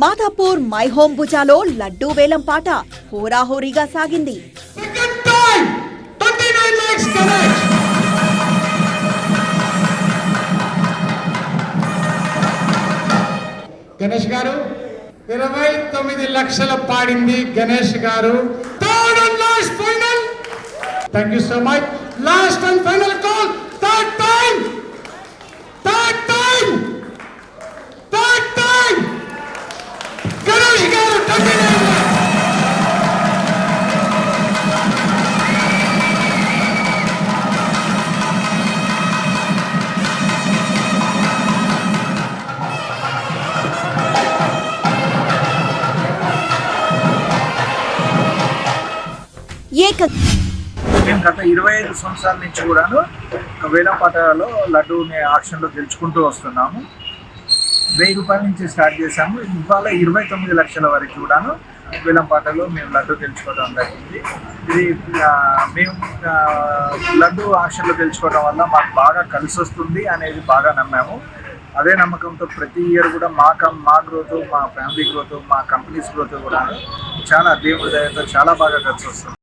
Madhapur my home భుజాలో laddu వేలం పాట హోరాహోరీగా సాగింది. గణేష్ గారు 29 లక్షల పాడింది గణేష్ గారు. Third and last final. Thank you so much. Last and final call. Third time Ganesh గారు 29 lakhs. మేము గత 25 సంవత్సరాల నుంచి కూడాను వేలంపాటలో లడ్డూని ఆక్షన్లో గెలుచుకుంటూ వస్తున్నాము. 1000 రూపాయల నుంచి స్టార్ట్ చేశాము. ఇవాళ 29 లక్షల వరకు కూడాను వేలంపాటలో మేము లడ్డూ గెలుచుకోవడం జరిగింది. ఇది మేము లడ్డూ ఆక్షన్లో గెలుచుకోవడం వల్ల మాకు బాగా కలిసి వస్తుంది అనేది బాగా నమ్మాము. అదే నమ్మకంతో ప్రతి ఇయర్ కూడా మా గ్రోత్, మా ఫ్యామిలీ గ్రోత్, మా కంపెనీస్ గ్రోత్ కూడా చాలా దేవుడి దయతో చాలా బాగా కలిసి వస్తుంది.